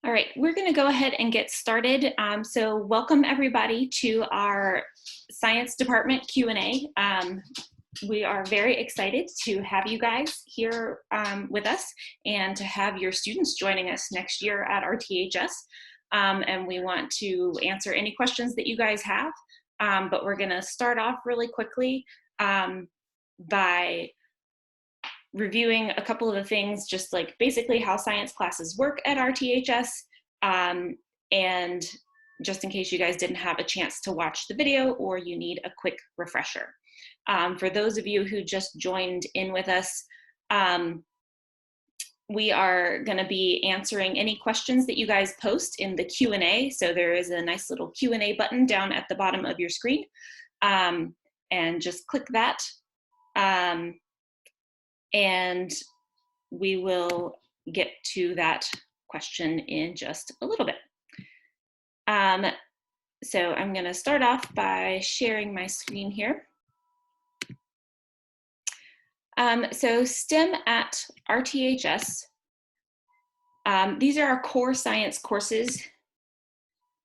All right, we're going to go ahead and get started. So welcome everybody to our science department Q&A. We are very excited to have you guys here with us and to have your students joining us next year at RTHS. And we want to answer any questions that you guys have, but we're going to start off really quickly by reviewing a couple of the things, just like basically how science classes work at RTHS, and just in case you guys didn't have a chance to watch the video or you need a quick refresher. For those of you who just joined in with us, we are going to be answering any questions that you guys post in the Q&A. So there is a nice little Q&A button down at the bottom of your screen, and just click that. And we will get to that question in just a little bit. So I'm going to start off by sharing my screen here. So STEM at RTHS, these are our core science courses.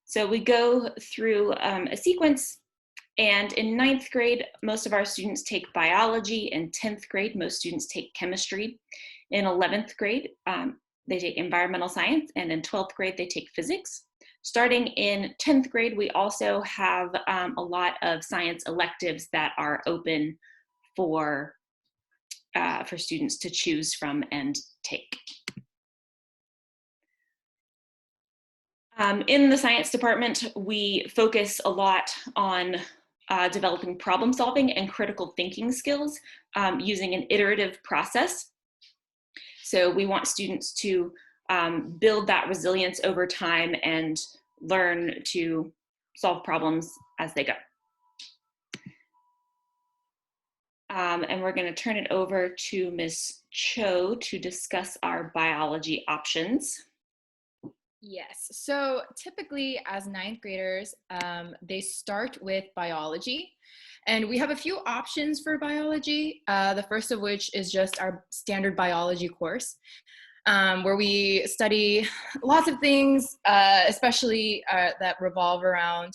So we go through a sequence. And in 9th grade, most of our students take biology. In 10th grade, most students take chemistry. In 11th grade, they take environmental science. And in 12th grade, they take physics. Starting in 10th grade, we also have a lot of science electives that are open for students to choose from and take. In the science department, we focus a lot on developing problem solving and critical thinking skills using an iterative process. So we want students to build that resilience over time and learn to solve problems as they go. And we're going to turn it over to Ms. Cho to discuss our biology options. Yes, so typically as 9th graders, they start with biology, and we have a few options for biology. The first of which is just our standard biology course, where we study lots of things, especially that revolve around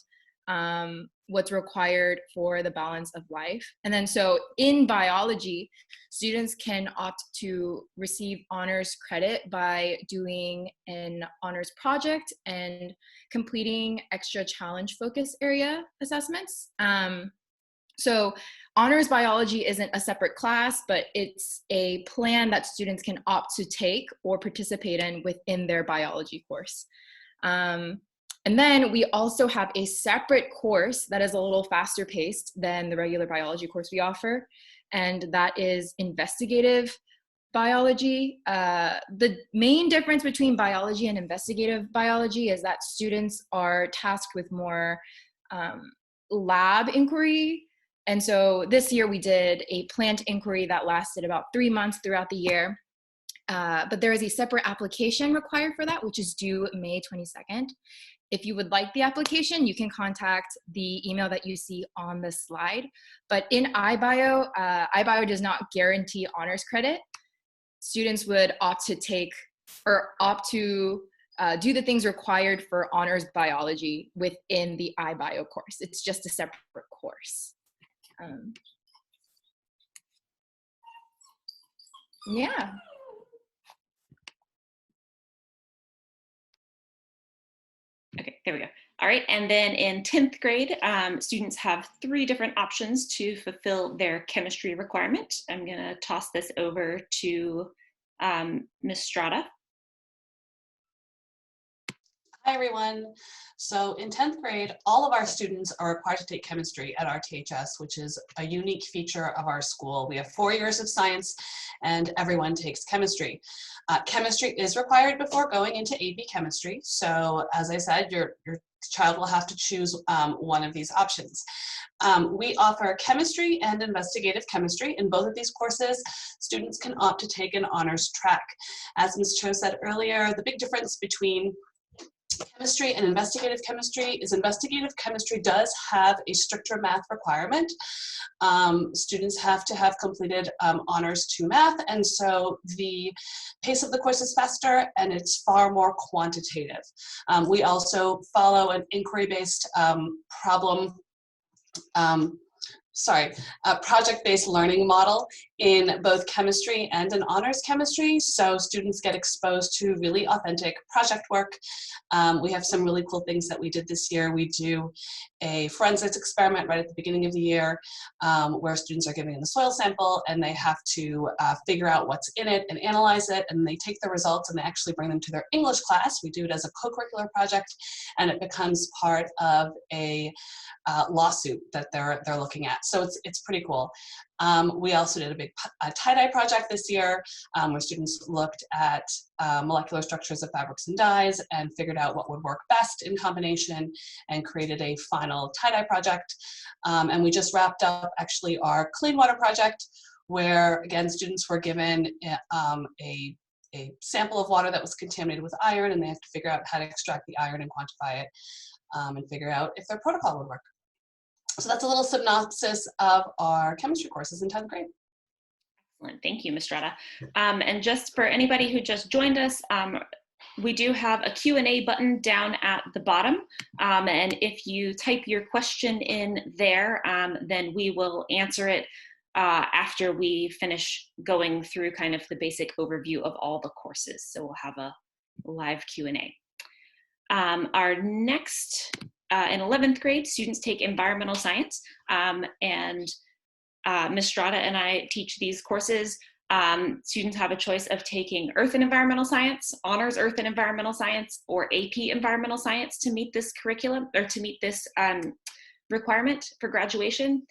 what's required for the balance of life. And then so in biology, students can opt to receive honors credit by doing an honors project and completing extra challenge focus area assessments. So honors biology isn't a separate class, but it's a plan that students can opt to take or participate in within their biology course. And then we also have a separate course that is a little faster paced than the regular biology course we offer, and that is investigative biology. The main difference between biology and investigative biology is that students are tasked with more lab inquiry. And so this year we did a plant inquiry that lasted about 3 months throughout the year. But there is a separate application required for that, which is due May 22nd. If you would like the application, you can contact the email that you see on the slide. But in iBio, iBio does not guarantee honors credit. Students would opt to take or opt to do the things required for honors biology within the iBio course. It's just a separate course. Yeah. Okay, there we go. All right, and then in 10th grade, students have 3 different options to fulfill their chemistry requirement. I'm gonna toss this over to Ms. Strada. Hi everyone. So in 10th grade, all of our students are required to take chemistry at RTHS, which is a unique feature of our school. We have 4 years of science and everyone takes chemistry. Chemistry is required before going into AP chemistry. So as I said, your child will have to choose one of these options. We offer chemistry and investigative chemistry. In both of these courses, students can opt to take an honors track. As Ms. Cho said earlier, the big difference between chemistry and investigative chemistry is investigative chemistry does have a stricter math requirement. Students have to have completed honors to math, and so the pace of the course is faster and it's far more quantitative. We also follow an inquiry-based project-based learning model in both chemistry and in honors chemistry. So students get exposed to really authentic project work. We have some really cool things that we did this year. We do a forensics experiment right at the beginning of the year where students are giving the soil sample and they have to figure out what's in it and analyze it, and they take the results and they actually bring them to their English class. We do it as a co-curricular project, and it becomes part of a lawsuit that they're looking at. So it's pretty cool. We also did a big tie-dye project this year where students looked at molecular structures of fabrics and dyes and figured out what would work best in combination and created a final tie-dye project. And we just wrapped up actually our clean water project where, again, students were given a sample of water that was contaminated with iron, and they have to figure out how to extract the iron and quantify it and figure out if their protocol would work. So that's a little synopsis of our chemistry courses in 10th grade. Excellent, thank you, Ms. Strata. And just for anybody who just joined us, we do have a Q&A button down at the bottom. And if you type your question in there, then we will answer it after we finish going through kind of the basic overview of all the courses. So we'll have a live Q&A. Our next, in 11th grade, students take environmental science, and Ms. Strata and I teach these courses. Students have a choice of taking Earth and Environmental Science, Honors Earth and Environmental Science, or AP Environmental Science to meet this curriculum, or to meet this requirement for graduation.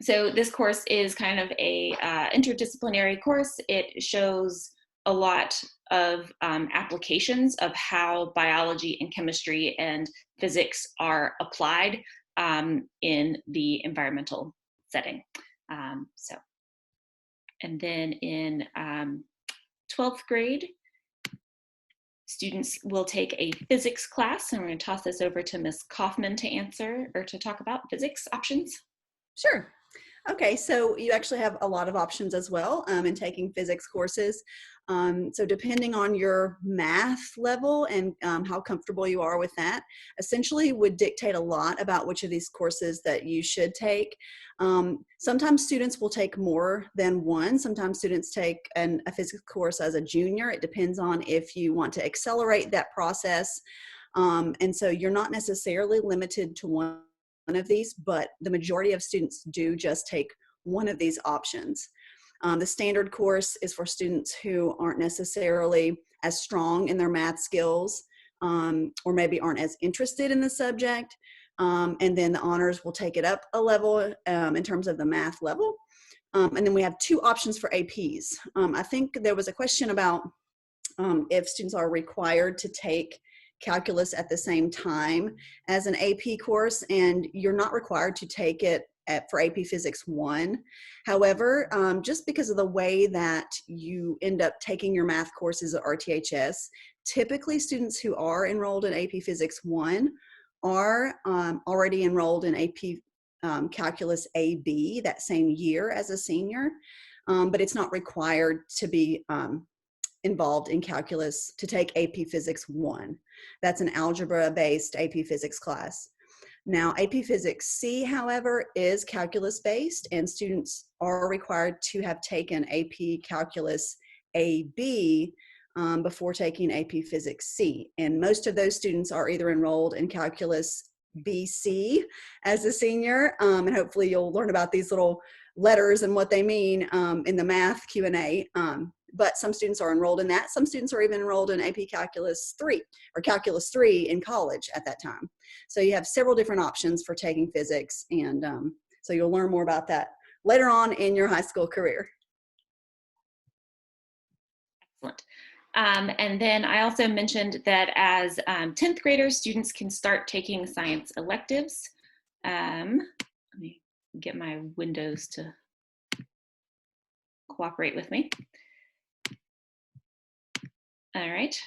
So this course is kind of a interdisciplinary course. It shows a lot of applications of how biology and chemistry and physics are applied in the environmental setting. And then in 12th grade, students will take a physics class, and we're going to toss this over to Ms. Kaufman to answer or to talk about physics options. Sure. Okay, so you actually have a lot of options as well in taking physics courses. So depending on your math level and how comfortable you are with that, essentially would dictate a lot about which of these courses that you should take. Sometimes students will take more than one. Sometimes students take a physics course as a junior. It depends on if you want to accelerate that process. And so you're not necessarily limited to one of these, but the majority of students do just take one of these options. The standard course is for students who aren't necessarily as strong in their math skills or maybe aren't as interested in the subject. And then the honors will take it up a level in terms of the math level. And then we have two options for APs. I think there was a question about if students are required to take calculus at the same time as an AP course, and you're not required to take it for AP Physics 1. However, just because of the way that you end up taking your math courses at RTHS, typically students who are enrolled in AP Physics 1 are already enrolled in AP Calculus AB that same year as a senior, but it's not required to be involved in calculus to take AP Physics 1. That's an algebra-based AP Physics class. Now, AP Physics C, however, is calculus-based, and students are required to have taken AP Calculus AB before taking AP Physics C. And most of those students are either enrolled in Calculus BC as a senior, and hopefully you'll learn about these little letters and what they mean in the math Q&A. But some students are enrolled in that. Some students are even enrolled in AP Calculus 3 or Calculus 3 in college at that time. So you have several different options for taking physics, and so you'll learn more about that later on in your high school career. Excellent. And then I also mentioned that as 10th graders, students can start taking science electives. Let me get my windows to cooperate with me. All right.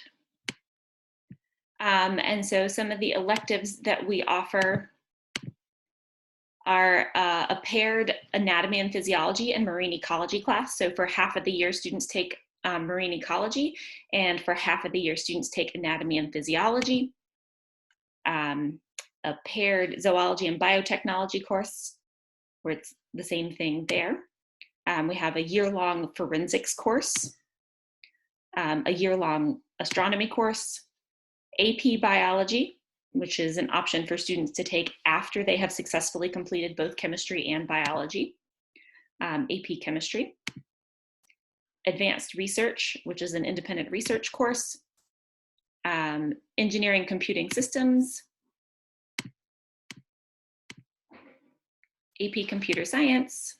And so some of the electives that we offer are a paired anatomy and physiology and marine ecology class. So for half of the year, students take marine ecology, and for half of the year, students take anatomy and physiology. A paired zoology and biotechnology course, where it's the same thing there. We have a year-long forensics course, a year-long astronomy course, AP biology, which is an option for students to take after they have successfully completed both chemistry and biology, AP chemistry, advanced research, which is an independent research course, engineering computing systems, AP computer science,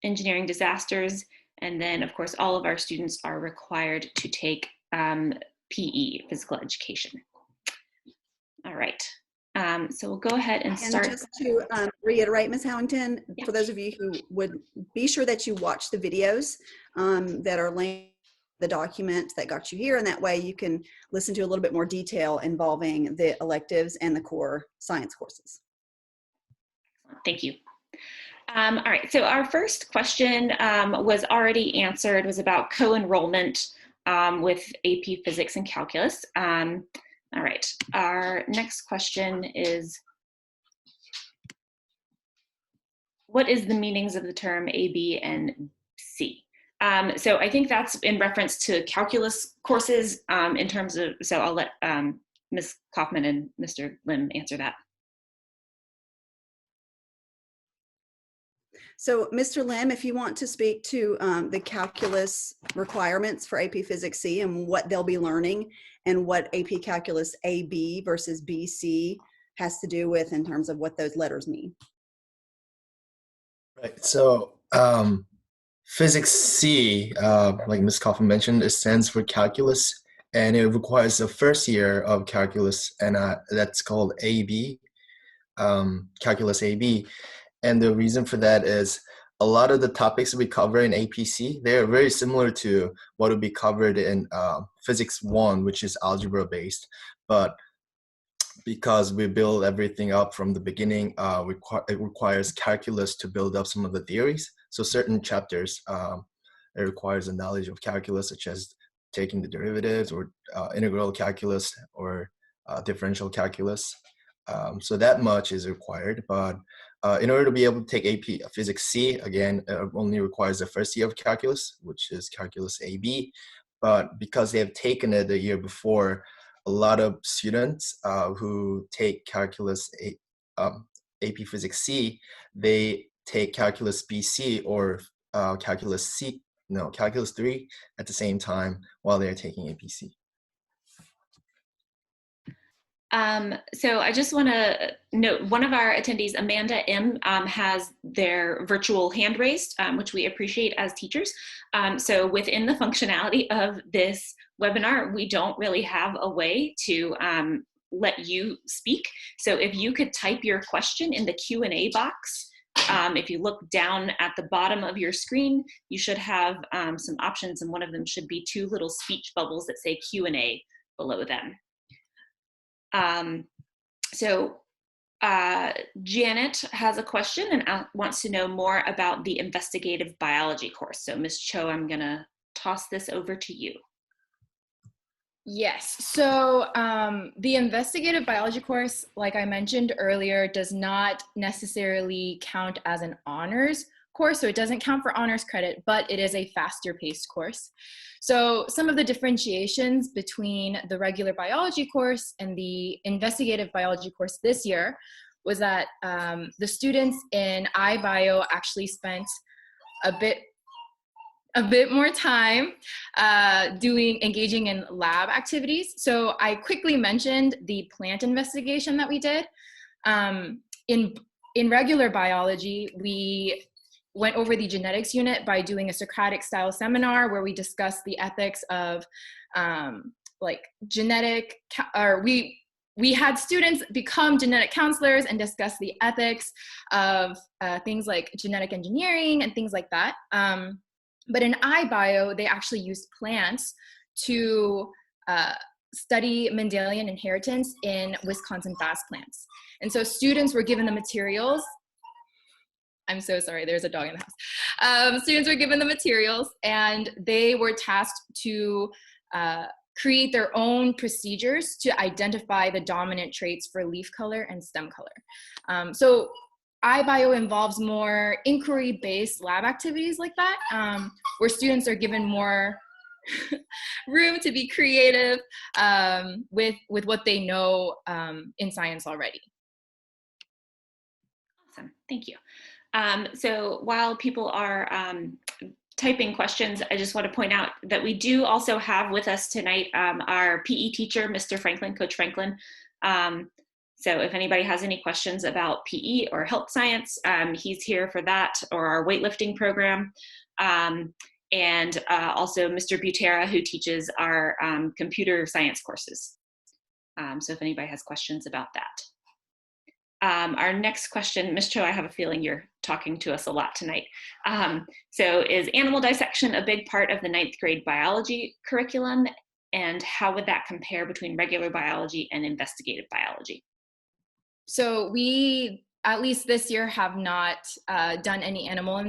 engineering disasters, and then of course all of our students are required to take PE, physical education. All right, so we'll go ahead and start. And just to reiterate, Ms. Howington, Yeah. for those of you who would be sure that you watch the videos that are linked the document that got you here, and that way you can listen to a little bit more detail involving the electives and the core science courses. Thank you. All right, so our first question was already answered, was about co-enrollment with AP Physics and Calculus. All right, our next question is, what is the meanings of the term A, B, and C? So I think that's in reference to calculus courses in terms of, so I'll let Ms. Kaufman and Mr. Lim answer that. So Mr. Lim, if you want to speak to the calculus requirements for AP Physics C and what they'll be learning and what AP Calculus AB versus BC has to do with in terms of what those letters mean. Right, so Physics C, like Ms. Kaufman mentioned, it stands for calculus, and it requires the first year of calculus, and that's called AB, calculus AB. And the reason for that is a lot of the topics we cover in APC, they're very similar to what would be covered in Physics 1, which is algebra based. But because we build everything up from the beginning, it requires calculus to build up some of the theories. So certain chapters, it requires a knowledge of calculus, such as taking the derivatives or integral calculus or differential calculus. So that much is required, but in order to be able to take AP Physics C, again, it only requires the first year of calculus, which is calculus AB. But because they have taken it the year before, a lot of students who take calculus AP Physics C, they take calculus BC or calculus 3 at the same time while they're taking APC. So I just want to note, one of our attendees, Amanda M, has their virtual hand raised, which we appreciate as teachers. So within the functionality of this webinar, we don't really have a way to let you speak. So if you could type your question in the Q&A box, if you look down at the bottom of your screen, you should have some options, and one of them should be two little speech bubbles that say Q&A below them. Janet has a question and wants to know more about the investigative biology course. So Ms. Cho, I'm gonna toss this over to you. Yes, so the investigative biology course, like I mentioned earlier, does not necessarily count as an honors course, so it doesn't count for honors credit, but it is a faster paced course. So some of the differentiations between the regular biology course and the investigative biology course this year was that the students in iBio actually spent a bit more time engaging in lab activities. So I quickly mentioned the plant investigation that we did. In regular biology, we went over the genetics unit by doing a Socratic style seminar where we discussed the ethics of we had students become genetic counselors and discuss the ethics of things like genetic engineering and things like that. But in iBio, they actually used plants to study Mendelian inheritance in Wisconsin bass plants. And so students were given the materials. I'm so sorry, there's a dog in the house. Students were given the materials and they were tasked to create their own procedures to identify the dominant traits for leaf color and stem color. So iBio involves more inquiry-based lab activities like that, where students are given more room to be creative with what they know in science already. Awesome, thank you. So while people are typing questions, I just want to point out that we do also have with us tonight our PE teacher, Mr. Franklin, Coach Franklin. So if anybody has any questions about PE or health science, he's here for that, or our weightlifting program. And also Mr. Butera, who teaches our computer science courses. So if anybody has questions about that. Our next question, Ms. Cho, I have a feeling you're talking to us a lot tonight. So is animal dissection a big part of the 9th grade biology curriculum? And how would that compare between regular biology and investigative biology? So we, at least this year, have not done any animal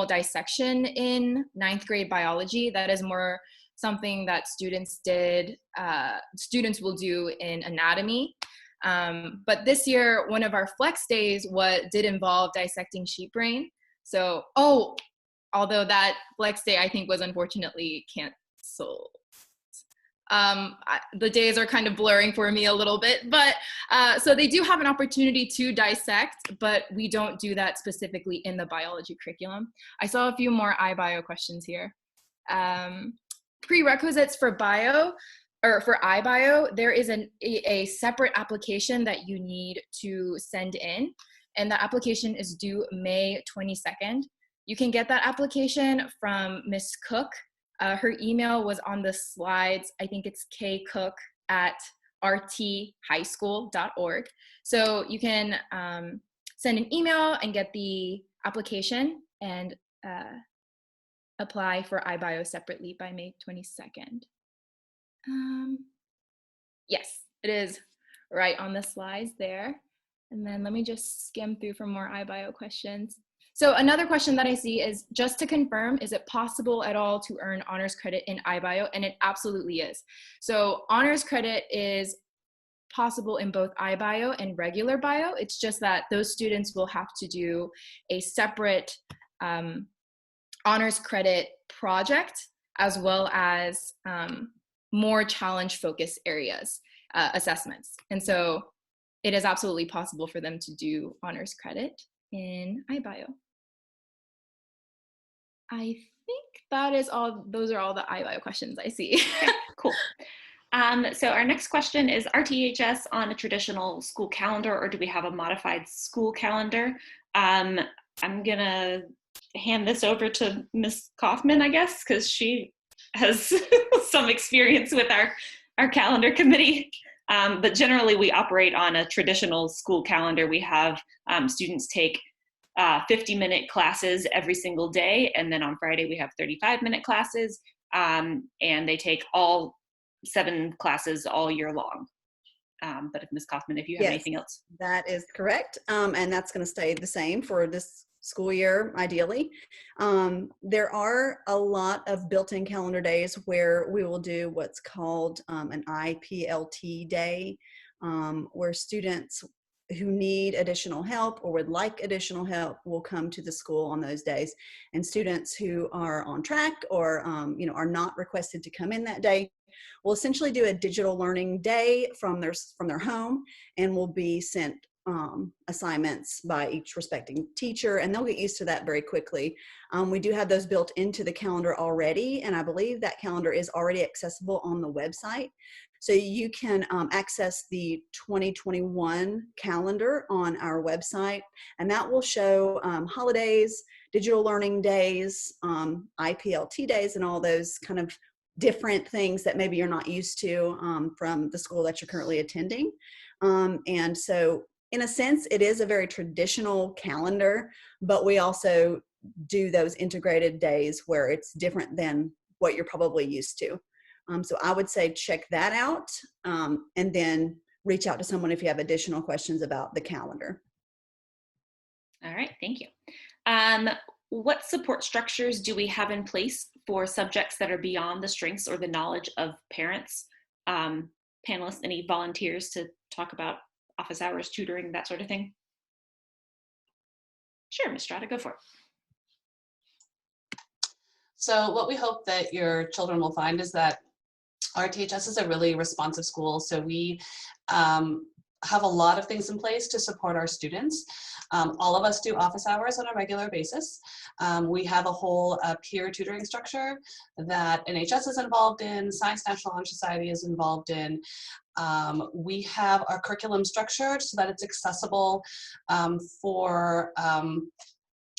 dissection in 9th grade biology. That is more something that students will do in anatomy. But this year, one of our flex days did involve dissecting sheep brain. So, although that flex day I think was unfortunately canceled. The days are kind of blurring for me a little bit, but so they do have an opportunity to dissect, but we don't do that specifically in the biology curriculum. I saw a few more iBio questions here. Prerequisites for bio, or for iBio, there is a separate application that you need to send in, and the application is due May 22nd. You can get that application from Miss Cook. Her email was on the slides. I think it's kcook@rthighschool.org. So you can send an email and get the application and apply for iBio separately by May 22nd. Yes, it is right on the slides there. And then let me just skim through for more iBio questions. So another question that I see is, just to confirm, is it possible at all to earn honors credit in iBio? And it absolutely is. So honors credit is possible in both iBio and regular bio. It's just that those students will have to do a separate honors credit project, as well as more challenge focused areas, assessments. And so it is absolutely possible for them to do honors credit in iBio. I think that is all, those are all the iBio questions I see. Okay, cool. So our next question is, RTHS on a traditional school calendar, or do we have a modified school calendar? I'm gonna hand this over to Ms. Kaufman, I guess, because she has some experience with our calendar committee. But generally we operate on a traditional school calendar. We have students take 50-minute classes every single day, and then on Friday we have 35-minute classes, and they take all 7 classes all year long. But if Ms. Kaufman, if you have anything else. That is correct, and that's going to stay the same for this school year, ideally. There are a lot of built-in calendar days where we will do what's called an IPLT day, where students who need additional help or would like additional help will come to the school on those days. And students who are on track or are not requested to come in that day will essentially do a digital learning day from their home, and will be sent assignments by each respecting teacher, and they'll get used to that very quickly. We do have those built into the calendar already, and I believe that calendar is already accessible on the website. So you can access the 2021 calendar on our website, and that will show holidays, digital learning days, IPLT days, and all those kind of different things that maybe you're not used to from the school that you're currently attending. And so in a sense, it is a very traditional calendar, but we also do those integrated days where it's different than what you're probably used to. So I would say check that out, and then reach out to someone if you have additional questions about the calendar. All right, thank you. What support structures do we have in place for subjects that are beyond the strengths or the knowledge of parents? Panelists, any volunteers to talk about office hours, tutoring, that sort of thing? Sure, Ms. Strada, go for it. So what we hope that your children will find is that RTHS is a really responsive school. So we have a lot of things in place to support our students. All of us do office hours on a regular basis. We have a whole peer tutoring structure that NHS is involved in, Science National Honor Society is involved in. We have our curriculum structured so that it's accessible for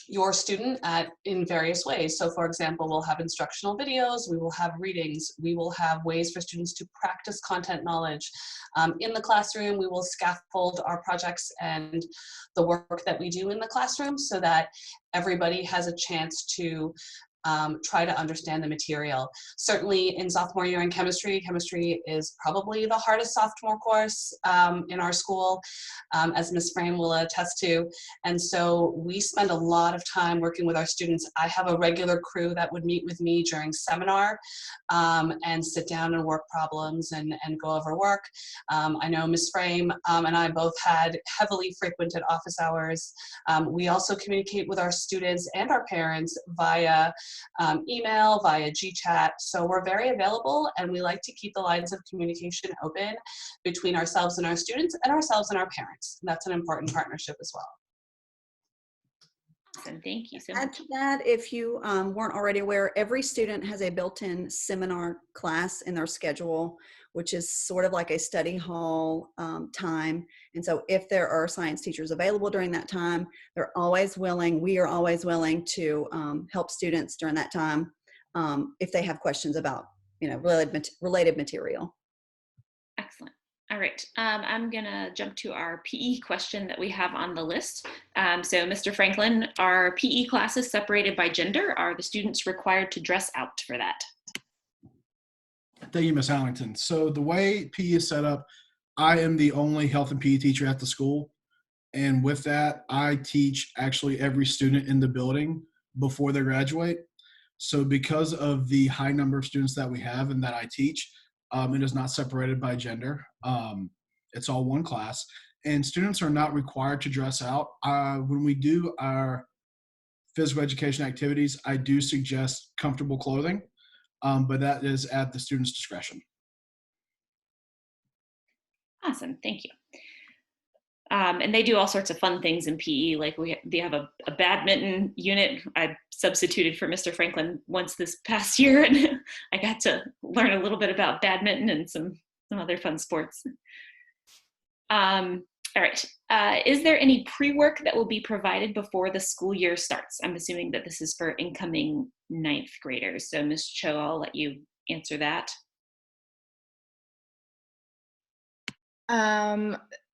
your student in various ways. So for example, we'll have instructional videos, we will have readings, we will have ways for students to practice content knowledge. In the classroom, we will scaffold our projects and the work that we do in the classroom so that everybody has a chance to try to understand the material. Certainly in sophomore year in chemistry, chemistry is probably the hardest sophomore course in our school, as Ms. Frame will attest to. And so we spend a lot of time working with our students. I have a regular crew that would meet with me during seminar and sit down and work problems and go over work. I know Ms. Frame and I both had heavily frequented office hours. We also communicate with our students and our parents via email, via GChat. So we're very available, and we like to keep the lines of communication open between ourselves and our students and ourselves and our parents. And that's an important partnership as well. Awesome, thank you so Add much. to that, if you weren't already aware, every student has a built-in seminar class in their schedule, which is sort of like a study hall time. And so if there are science teachers available during that time, we are always willing to help students during that time if they have questions about, related material. Excellent. All right, I'm gonna jump to our PE question that we have on the list. So Mr. Franklin, are PE classes separated by gender? Are the students required to dress out for that? Thank you, Ms. Allington. So the way PE is set up, I am the only health and PE teacher at the school. And with that, I teach actually every student in the building before they graduate. So because of the high number of students that we have and that I teach, it is not separated by gender. It's all one class. And students are not required to dress out. When we do our physical education activities, I do suggest comfortable clothing, but that is at the student's discretion. Awesome, thank you. And they do all sorts of fun things in PE, like they have a badminton unit. I substituted for Mr. Franklin once this past year, and I got to learn a little bit about badminton and some other fun sports. All right, is there any pre-work that will be provided before the school year starts? I'm assuming that this is for incoming 9th graders. So Ms. Cho, I'll let you answer that.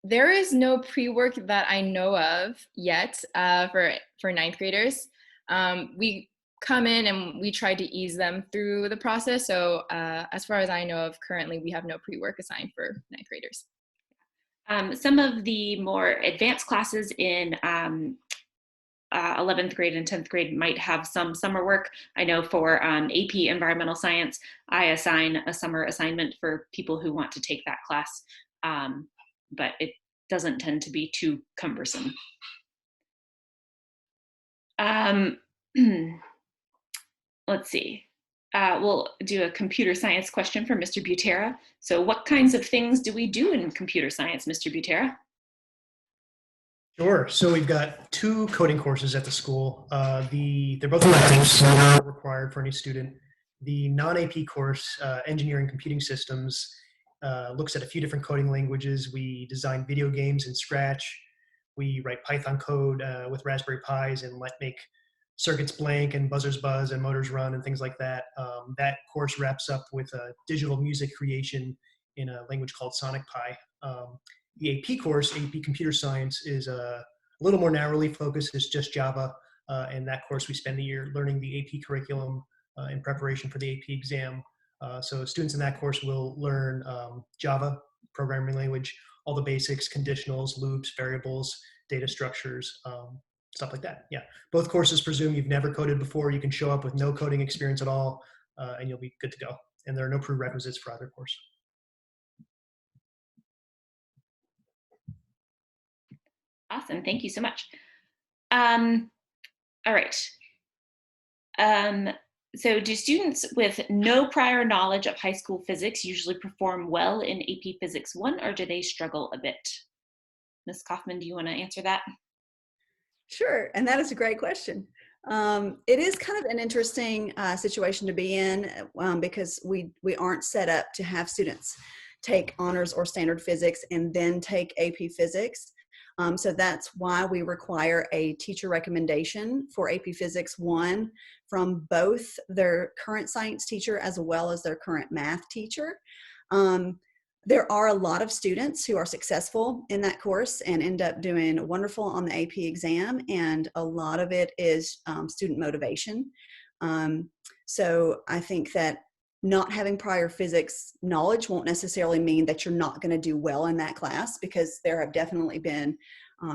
There is no pre-work that I know of yet for 9th graders. We come in and we try to ease them through the process. So as far as I know of, currently we have no pre-work assigned for 9th graders. Some of the more advanced classes in 11th grade and 10th grade might have some summer work. I know for AP Environmental Science, I assign a summer assignment for people who want to take that class. But it doesn't tend to be too cumbersome. Let's see. We'll do a computer science question for Mr. Butera. So what kinds of things do we do in computer science, Mr. Butera? Sure. So we've got 2 coding courses at the school. They're both electives, not required for any student. The non-AP course, Engineering Computing Systems, looks at a few different coding languages. We design video games in Scratch. We write Python code with Raspberry Pis and make circuits blink and buzzers buzz and motors run and things like that. That course wraps up with digital music creation in a language called Sonic Pi. The AP course, AP Computer Science, is a little more narrowly focused. It's just Java. And that course, we spend the year learning the AP curriculum in preparation for the AP exam. So students in that course will learn Java, programming language, all the basics, conditionals, loops, variables, data structures, stuff like that. Yeah, both courses presume you've never coded before. You can show up with no coding experience at all, and you'll be good to go. And there are no prerequisites for either course. Awesome, thank you so much. All right. So do students with no prior knowledge of high school physics usually perform well in AP Physics 1, or do they struggle a bit? Ms. Kaufman, do you want to answer that? Sure, and that is a great question. It is kind of an interesting situation to be in because we aren't set up to have students take honors or standard physics and then take AP Physics. So that's why we require a teacher recommendation for AP Physics 1 from both their current science teacher as well as their current math teacher. There are a lot of students who are successful in that course and end up doing wonderful on the AP exam, and a lot of it is student motivation. So I think that not having prior physics knowledge won't necessarily mean that you're not going to do well in that class, because there have definitely been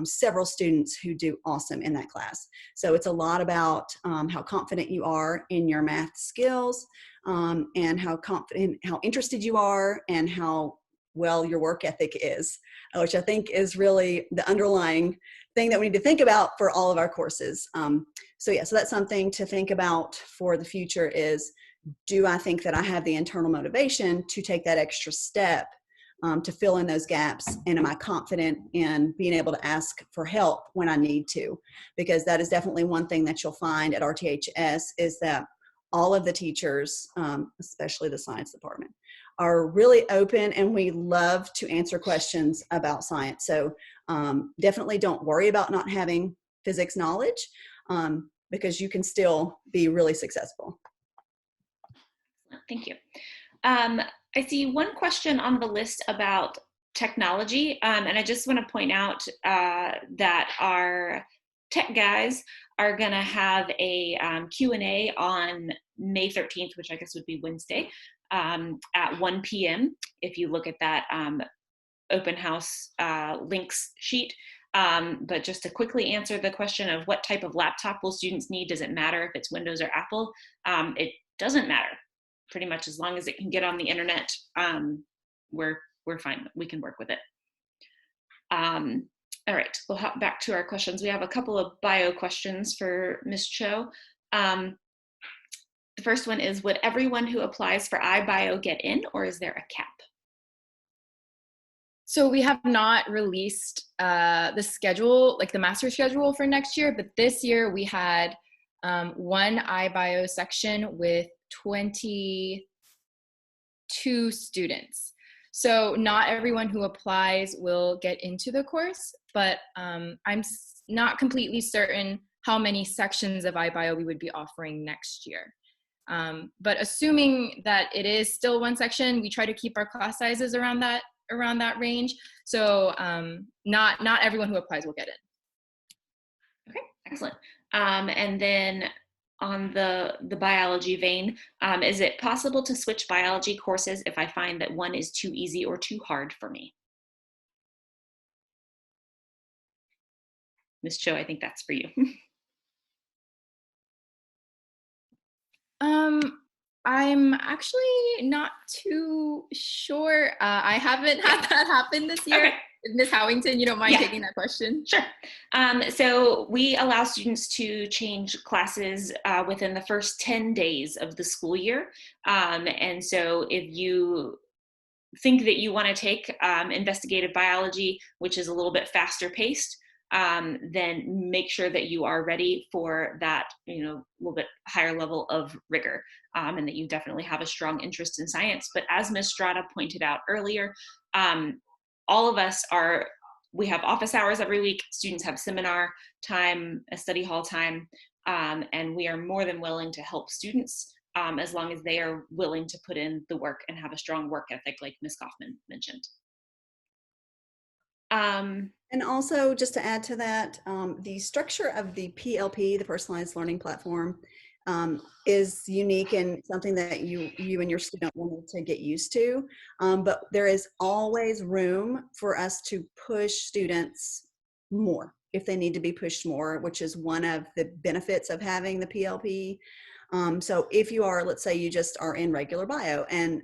several students who do awesome in that class. So it's a lot about how confident you are in your math skills, and how interested you are, and how well your work ethic is, which I think is really the underlying thing that we need to think about for all of our courses. So that's something to think about for the future is, do I think that I have the internal motivation to take that extra step to fill in those gaps? And am I confident in being able to ask for help when I need to? Because that is definitely one thing that you'll find at RTHS is that all of the teachers, especially the science department, are really open, and we love to answer questions about science. So definitely don't worry about not having physics knowledge, because you can still be really successful. Thank you. I see one question on the list about technology, and I just want to point out that our tech guys are going to have a Q&A on May 13th, which I guess would be Wednesday, at 1 p.m. If you look at that open house links sheet. But just to quickly answer the question of what type of laptop will students need, does it matter if it's Windows or Apple? It doesn't matter. Pretty much as long as it can get on the internet, we're fine. We can work with it. All right, we'll hop back to our questions. We have a couple of bio questions for Ms. Cho. The first one is, would everyone who applies for iBio get in, or is there a cap? So we have not released the schedule, like the master schedule for next year, but this year we had one iBio section with 22 students. So not everyone who applies will get into the course, but I'm not completely certain how many sections of iBio we would be offering next year. But assuming that it is still one section, we try to keep our class sizes around that range. So not everyone who applies will get in. Okay, excellent. And then on the biology vein, is it possible to switch biology courses if I find that one is too easy or too hard for me? Ms. Cho, I think that's for you. I'm actually not too sure. I haven't had that happen this year. Okay. Ms. Howington, you don't mind taking that question? Sure. So we allow students to change classes within the first 10 days of the school year. And so if you think that you want to take investigative biology, which is a little bit faster paced, then make sure that you are ready for that, a little bit higher level of rigor, and that you definitely have a strong interest in science. But as Ms. Strata pointed out earlier, all of us we have office hours every week. Students have seminar time, a study hall time, and we are more than willing to help students as long as they are willing to put in the work and have a strong work ethic, like Ms. Kaufman mentioned. And also, just to add to that, the structure of the PLP, the Personalized Learning Platform, is unique and something that you and your student will need to get used to. But there is always room for us to push students more if they need to be pushed more, which is one of the benefits of having the PLP. So if you are, let's say you just are in regular bio, and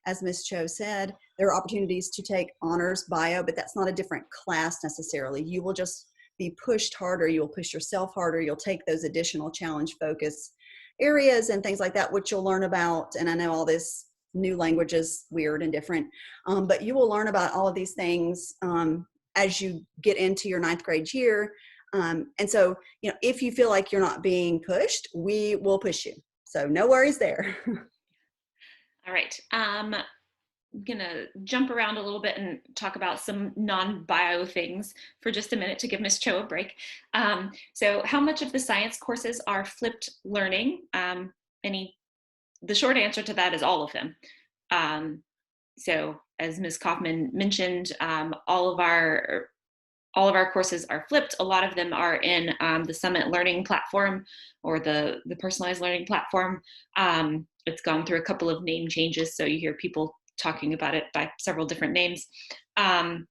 as Ms. Cho said, there are opportunities to take honors bio, but that's not a different class necessarily. You will just be pushed harder, you'll push yourself harder, you'll take those additional challenge focus areas and things like that, which you'll learn about. And I know all this new language is weird and different, but you will learn about all of these things as you get into your 9th grade year. And so, you know, if you feel like you're not being pushed, we will push you. So no worries there. All right. I'm going to jump around a little bit and talk about some non-bio things for just a minute to give Ms. Cho a break. So how much of the science courses are flipped learning? The short answer to that is all of them. So as Ms. Kaufman mentioned, all of our courses are flipped. A lot of them are in the Summit Learning platform or the personalized learning platform. It's gone through a couple of name changes, so you hear people talking about it by several different names. So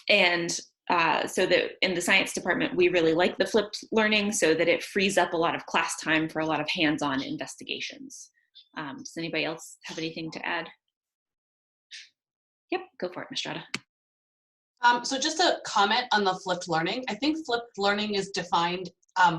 that in the science department, we really like the flipped learning so that it frees up a lot of class time for a lot of hands-on investigations. Does anybody else have anything to add? Yep, go for it, Ms. Strada. So just a comment on the flipped learning. I think flipped learning is defined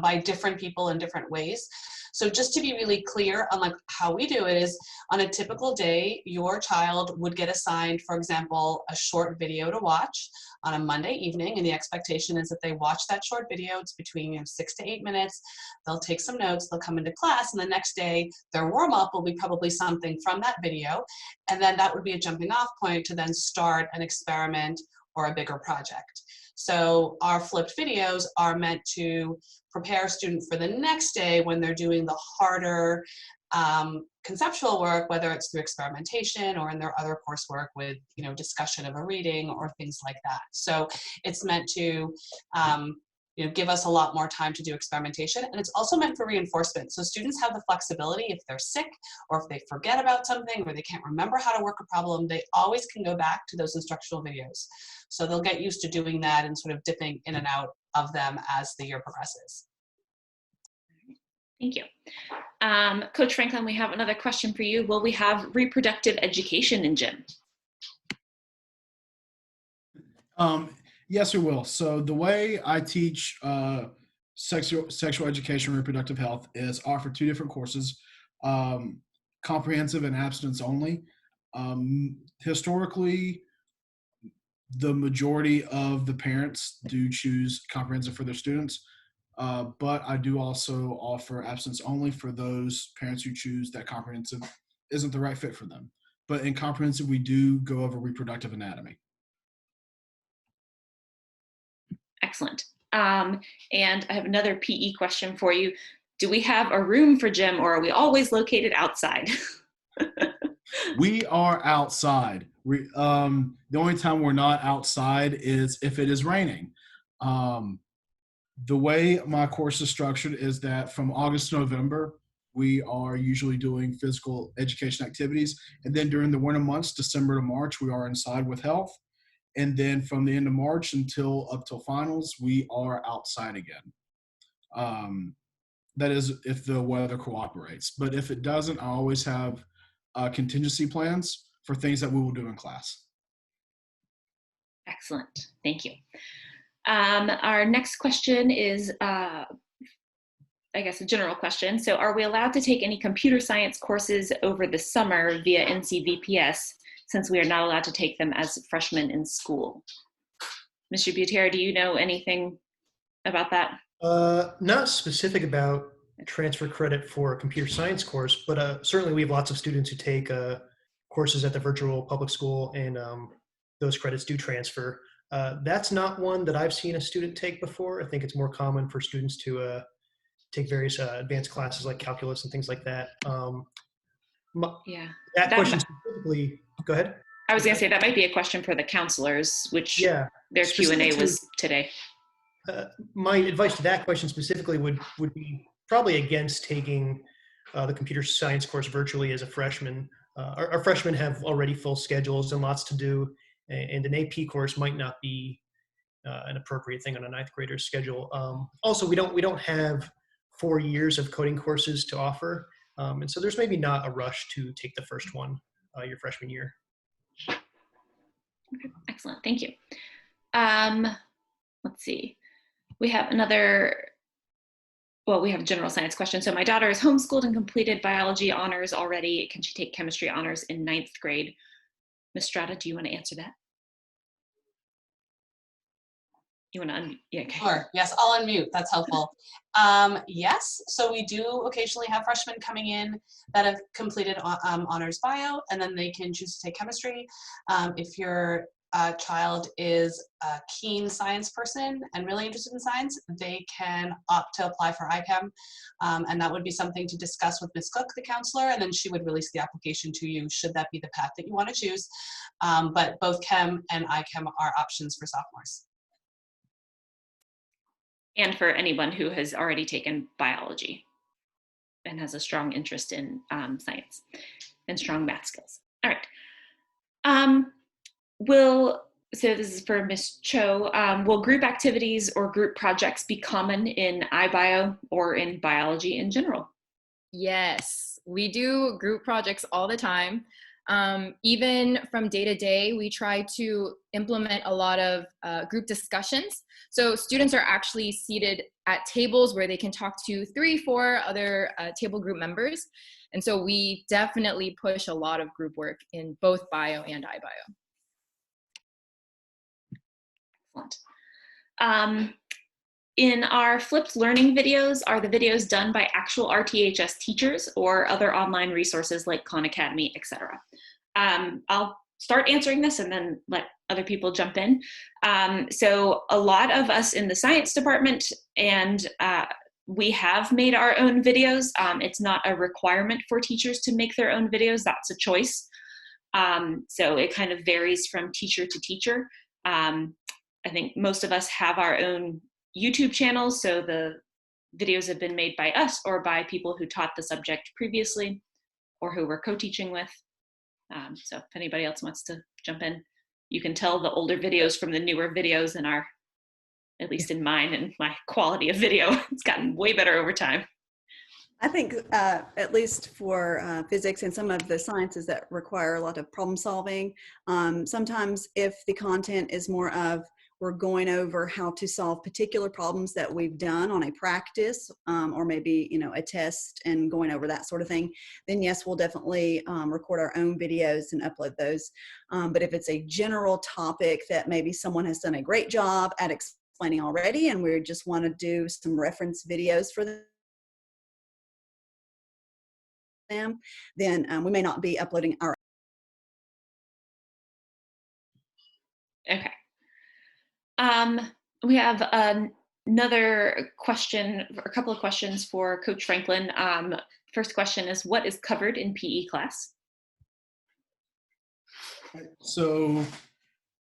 by different people in different ways. So just to be really clear on like how we do it is on a typical day, your child would get assigned, for example, a short video to watch on a Monday evening. And the expectation is that they watch that short video. It's between 6 to 8 minutes. They'll take some notes, they'll come into class, and the next day their warm up will be probably something from that video. And then that would be a jumping off point to then start an experiment or a bigger project. So our flipped videos are meant to prepare students for the next day when they're doing the harder conceptual work, whether it's through experimentation or in their other coursework with, discussion of a reading or things like that. So it's meant to give us a lot more time to do experimentation. And it's also meant for reinforcement. So students have the flexibility if they're sick or if they forget about something or they can't remember how to work a problem, they always can go back to those instructional videos. So they'll get used to doing that and sort of dipping in and out of them as the year progresses. Thank you. Coach Franklin, we have another question for you. Will we have reproductive education in gym? Yes, we will. So the way I teach sexual education, reproductive health is offer 2 different courses, comprehensive and abstinence only. Historically, the majority of the parents do choose comprehensive for their students, but I do also offer abstinence only for those parents who choose that comprehensive isn't the right fit for them. But in comprehensive, we do go over reproductive anatomy. Excellent. And I have another PE question for you. Do we have a room for gym or are we always located outside? We are outside. The only time we're not outside is if it is raining. The way my course is structured is that from August to November, we are usually doing physical education activities. And then during the winter months, December to March, we are inside with health. And then from the end of March up till finals, we are outside again. That is if the weather cooperates. But if it doesn't, I always have contingency plans for things that we will do in class. Excellent. Thank you. Our next question is, I guess, a general question. So are we allowed to take any computer science courses over the summer via NCVPS since we are not allowed to take them as freshmen in school? Mr. Butera, do you know anything about that? Not specific about transfer credit for a computer science course, but certainly we have lots of students who take courses at the virtual public school, and those credits do transfer. That's not one that I've seen a student take before. I think it's more common for students to take various advanced classes like calculus and things like that. That question specifically, go ahead. I was going to say that might be a question for the counselors, which their Q&A was today. My advice to that question specifically would be probably against taking the computer science course virtually as a freshman. Our freshmen have already full schedules and lots to do, and an AP course might not be an appropriate thing on a ninth grader's schedule. Also, we don't have 4 years of coding courses to offer, and so there's maybe not a rush to take the first one your freshman year. Okay, excellent, thank you. Let's see, we have we have a general science question. So my daughter is homeschooled and completed biology honors already. Can she take chemistry honors in ninth grade? Ms. Strata, do you want to answer that? You want to unmute? Yeah, okay. Sure. Yes, I'll unmute. That's helpful. Yes, so we do occasionally have freshmen coming in that have completed honors bio, and then they can choose to take chemistry. If your child is a keen science person and really interested in science, they can opt to apply for ICHEM, and that would be something to discuss with Ms. Cook, the counselor, and then she would release the application to you should that be the path that you want to choose. But both chem and ICHEM are options for sophomores. And for anyone who has already taken biology and has a strong interest in science and strong math skills. All right. So this is for Ms. Cho. Will group activities or group projects be common in iBio or in biology in general? Yes, we do group projects all the time. Even from day to day, we try to implement a lot of group discussions. So students are actually seated at tables where they can talk to 3-4 other table group members. And so we definitely push a lot of group work in both bio and iBio. Excellent. In our flipped learning videos, are the videos done by actual RTHS teachers or other online resources like Khan Academy, etc.? I'll start answering this and then let other people jump in. So a lot of us in the science department, and we have made our own videos. It's not a requirement for teachers to make their own videos, that's a choice. So it kind of varies from teacher to teacher. I think most of us have our own YouTube channels, so the videos have been made by us or by people who taught the subject previously or who we're co-teaching with. So if anybody else wants to jump in, you can tell the older videos from the newer videos, and at least in mine and my quality of video, it's gotten way better over time. I think at least for physics and some of the sciences that require a lot of problem solving, sometimes if the content is more of we're going over how to solve particular problems that we've done on a practice or maybe, a test and going over that sort of thing, then yes, we'll definitely record our own videos and upload those. But if it's a general topic that maybe someone has done a great job at explaining already and we just want to do some reference videos for them, then we may not be uploading our. Okay. We have another question, a couple of questions for Coach Franklin. First question is, what is covered in PE class? So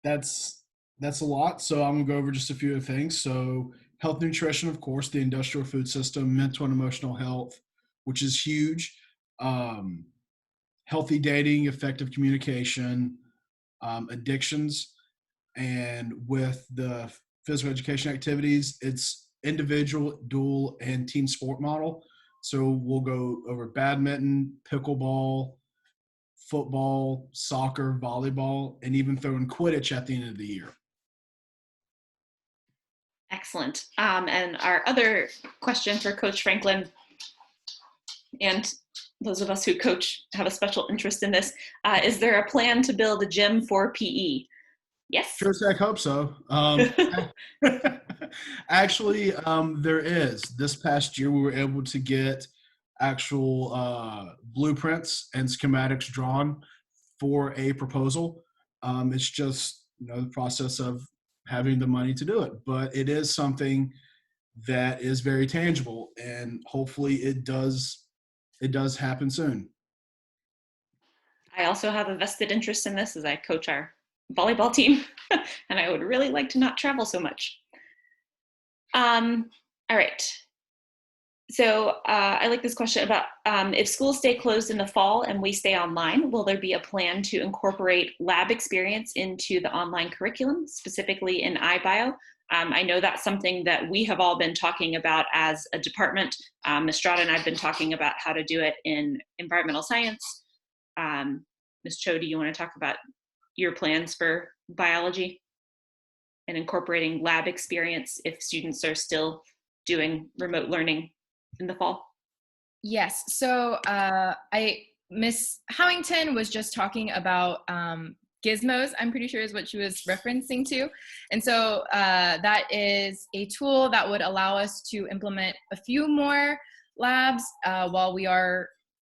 that's a lot. So I'm gonna go over just a few of the things. So health nutrition, of course, the industrial food system, mental and emotional health, which is huge. Healthy dating, effective communication, addictions, and with the physical education activities, it's individual, dual, and team sport model. So we'll go over badminton, pickleball, football, soccer, volleyball, and even throw in Quidditch at the end of the year. Excellent. And our other question for Coach Franklin, and those of us who coach have a special interest in this, is there a plan to build a gym for PE? Yes. Sure as heck hope so. Actually, there is. This past year, we were able to get actual blueprints and schematics drawn for a proposal. It's just the process of having the money to do it, but it is something that is very tangible, and hopefully it does happen soon. I also have a vested interest in this as I coach our volleyball team, and I would really like to not travel so much. All right. So I like this question about if schools stay closed in the fall and we stay online, will there be a plan to incorporate lab experience into the online curriculum, specifically in iBio? I know that's something that we have all been talking about as a department. Ms. Strada and I have been talking about how to do it in environmental science. Ms. Cho, do you want to talk about your plans for biology and incorporating lab experience if students are still doing remote learning in the fall? Yes. So Miss Howington was just talking about gizmos, I'm pretty sure is what she was referencing to. And so that is a tool that would allow us to implement a few more labs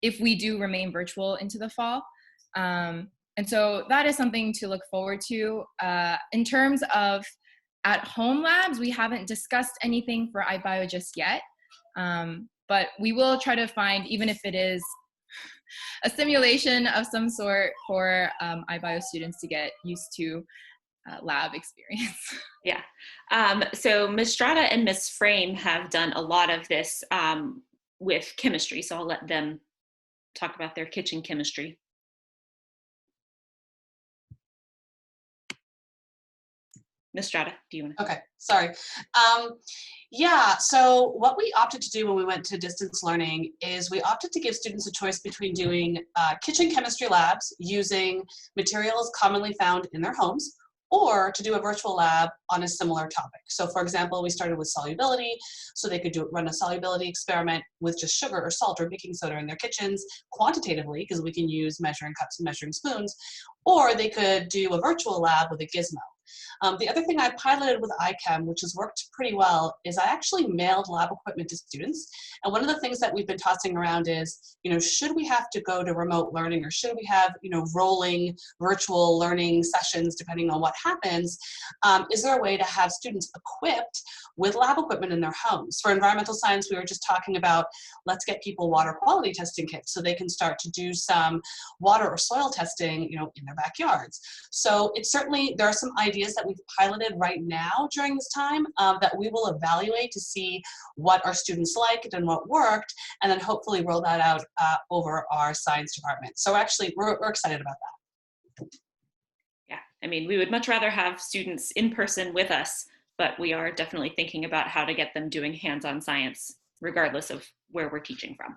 if we do remain virtual into the fall. And so that is something to look forward to. In terms of at-home labs, we haven't discussed anything for iBio just yet. But we will try to find, even if it is a simulation of some sort for iBio students to get used to lab experience. Yeah. So Ms. Strada and Ms. Frame have done a lot of this with chemistry, so I'll let them talk about their kitchen chemistry. Ms. Strada, do you want to? Okay, sorry. Yeah, so what we opted to do when we went to distance learning is we opted to give students a choice between doing kitchen chemistry labs using materials commonly found in their homes, or to do a virtual lab on a similar topic. So for example, we started with solubility, so they could run a solubility experiment with just sugar or salt or baking soda in their kitchens quantitatively, because we can use measuring cups and measuring spoons, or they could do a virtual lab with a gizmo. The other thing I piloted with iChem, which has worked pretty well, is I actually mailed lab equipment to students. And one of the things that we've been tossing around is, should we have to go to remote learning, or should we have, rolling virtual learning sessions depending on what happens? Is there a way to have students equipped with lab equipment in their homes? For environmental science, we were just talking about, let's get people water quality testing kits so they can start to do some water or soil testing, in their backyards. So it's certainly, there are some ideas that we've piloted right now during this time that we will evaluate to see what our students liked and what worked, and then hopefully roll that out over our science department. So actually, we're excited about that. Yeah, I mean, we would much rather have students in person with us, but we are definitely thinking about how to get them doing hands-on science, regardless of where we're teaching from.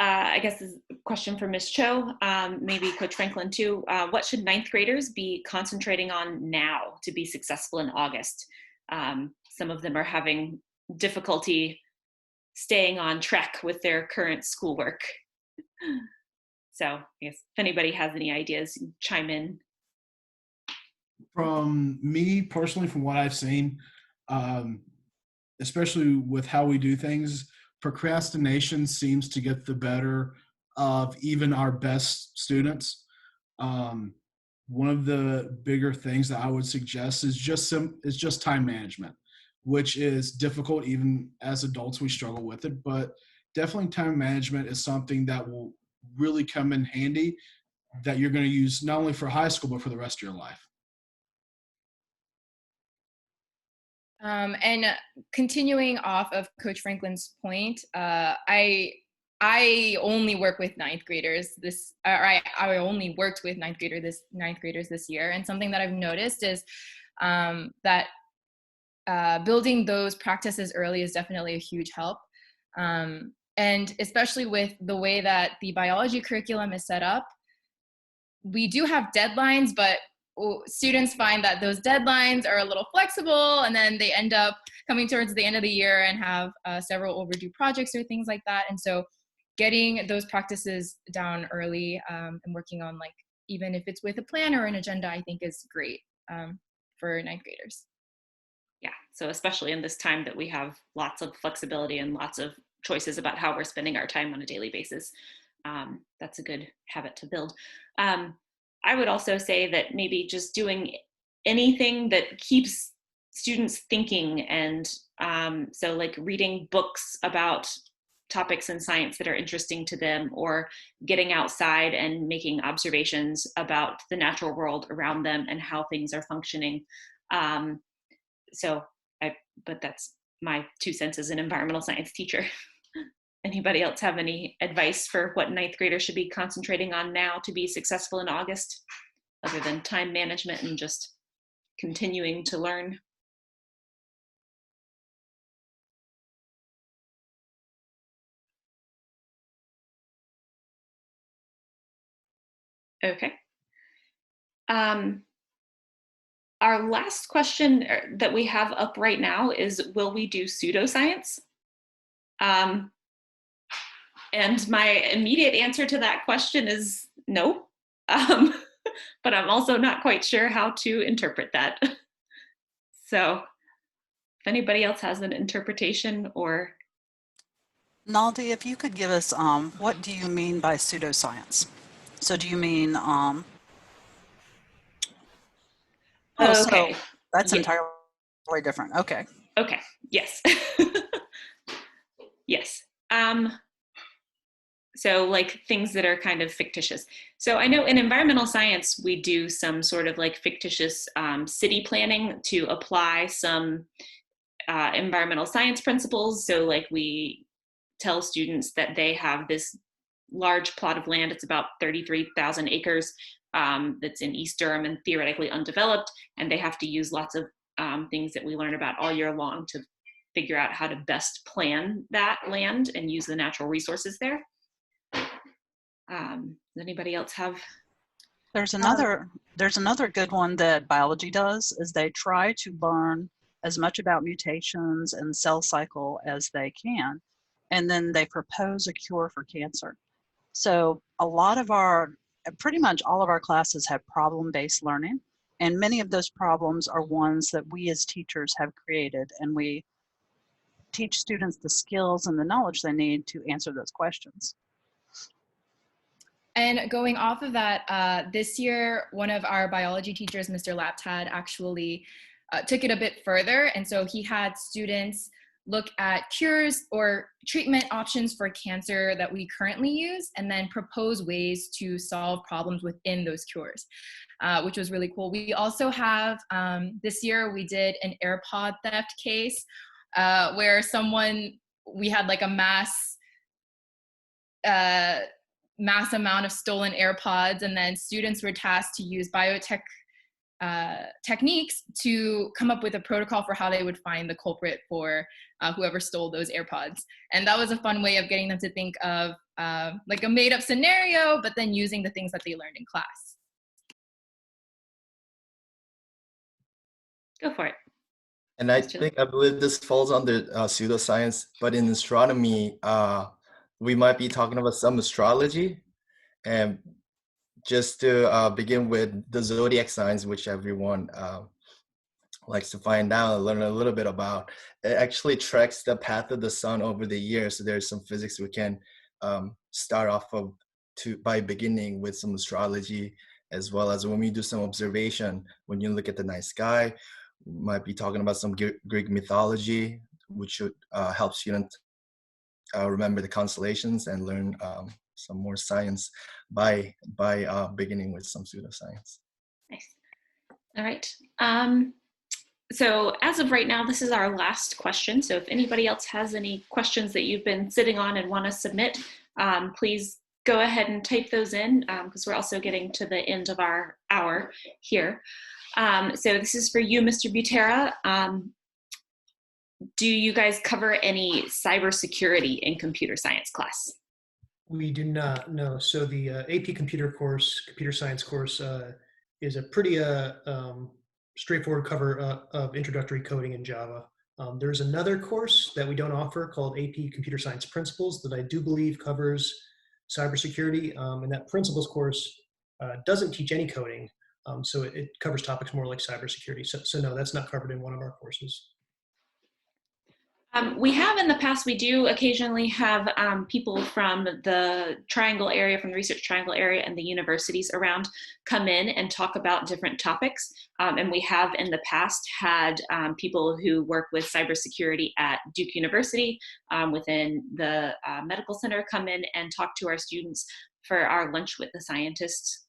I guess this is a question for Ms. Cho, maybe Coach Franklin too. What should ninth graders be concentrating on now to be successful in August? Some of them are having difficulty staying on track with their current schoolwork. So I guess if anybody has any ideas, chime in. From me personally, from what I've seen, especially with how we do things, procrastination seems to get the better of even our best students. One of the bigger things that I would suggest is just time management, which is difficult. Even as adults, we struggle with it, but definitely time management is something that will really come in handy, that you're going to use not only for high school, but for the rest of your life. And continuing off of Coach Franklin's point, I only work with ninth graders I only worked with ninth graders this year. And something that I've noticed is that building those practices early is definitely a huge help. And especially with the way that the biology curriculum is set up, we do have deadlines, but students find that those deadlines are a little flexible, and then they end up coming towards the end of the year and have several overdue projects or things like that. And so getting those practices down early and working on, like, even if it's with a plan or an agenda, I think is great for ninth graders. Yeah, so especially in this time that we have lots of flexibility and lots of choices about how we're spending our time on a daily basis. That's a good habit to build. I would also say that maybe just doing anything that keeps students thinking, and so like reading books about topics in science that are interesting to them, or getting outside and making observations about the natural world around them and how things are functioning. So but that's my 2 cents as an environmental science teacher. Anybody else have any advice for what 9th graders should be concentrating on now to be successful in August, other than time management and just continuing to learn? Okay. Our last question that we have up right now is, will we do pseudoscience? And my immediate answer to that question is no. But I'm also not quite sure how to interpret that. So if anybody else has an interpretation or... Naldi, if you could give us, what do you mean by pseudoscience? So do you mean, okay. So that's Yeah. entirely different. Okay. Okay, yes. Yes. So like things that are kind of fictitious. So I know in environmental science, we do some sort of like fictitious city planning to apply some environmental science principles. So like we tell students that they have this large plot of land, it's about 33,000 acres, that's in East Durham and theoretically undeveloped, and they have to use lots of things that we learn about all year long to figure out how to best plan that land and use the natural resources there. Does anybody else have? There's another good one that biology does, is they try to learn as much about mutations and cell cycle as they can, and then they propose a cure for cancer. So pretty much all of our classes have problem-based learning, and many of those problems are ones that we as teachers have created, and we teach students the skills and the knowledge they need to answer those questions. And going off of that, this year, one of our biology teachers, Mr. Laptad, actually took it a bit further. And so he had students look at cures or treatment options for cancer that we currently use, and then propose ways to solve problems within those cures, which was really cool. We also have, this year we did an AirPod theft case where we had like a mass amount of stolen AirPods, and then students were tasked to use biotech techniques to come up with a protocol for how they would find the culprit for whoever stole those AirPods. And that was a fun way of getting them to think of like a made-up scenario, but then using the things that they learned in class. Go for it. And I believe this falls under pseudoscience, but in astronomy, we might be talking about some astrology. And just to begin with the zodiac signs, which everyone likes to find out and learn a little bit about, it actually tracks the path of the sun over the years. So there's some physics we can start off of by beginning with some astrology, as well as when we do some observation, when you look at the night sky, we might be talking about some Greek mythology, which should help students remember the constellations and learn some more science by beginning with some pseudoscience. Nice. All right. So as of right now, this is our last question. So if anybody else has any questions that you've been sitting on and want to submit, please go ahead and type those in, because we're also getting to the end of our hour here. So this is for you, Mr. Butera. Do you guys cover any cybersecurity in computer science class? We do not, no. So the AP computer science course, is a pretty straightforward cover of introductory coding in Java. There's another course that we don't offer called AP Computer Science Principles that I do believe covers cybersecurity, and that principles course doesn't teach any coding, so it covers topics more like cybersecurity. So no, that's not covered in one of our courses. We have in the past, we do occasionally have people from the Triangle area, from the Research Triangle area and the universities around come in and talk about different topics. And we have in the past had people who work with cybersecurity at Duke University within the medical center come in and talk to our students for our Lunch with the Scientists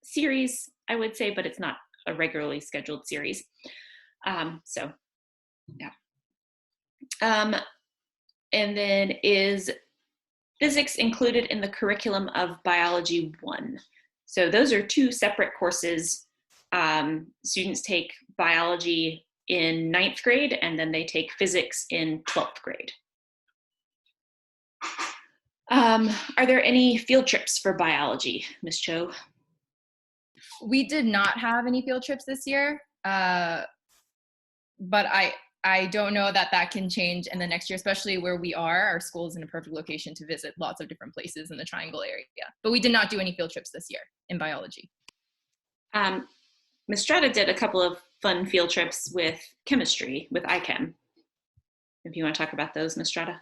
series, I would say, but it's not a regularly scheduled series. So Yeah. And then is physics included in the curriculum of Biology 1? So those are two separate courses. Students take biology in 9th grade, and then they take physics in 12th grade. Are there any field trips for biology, Ms. Cho? We did not have any field trips this year, but I don't know that can change in the next year, especially where we are. Our school is in a perfect location to visit lots of different places in the Triangle area. But we did not do any field trips this year in biology. Ms. Strata did a couple of fun field trips with chemistry, with IChem. If you want to talk about those, Ms. Strata.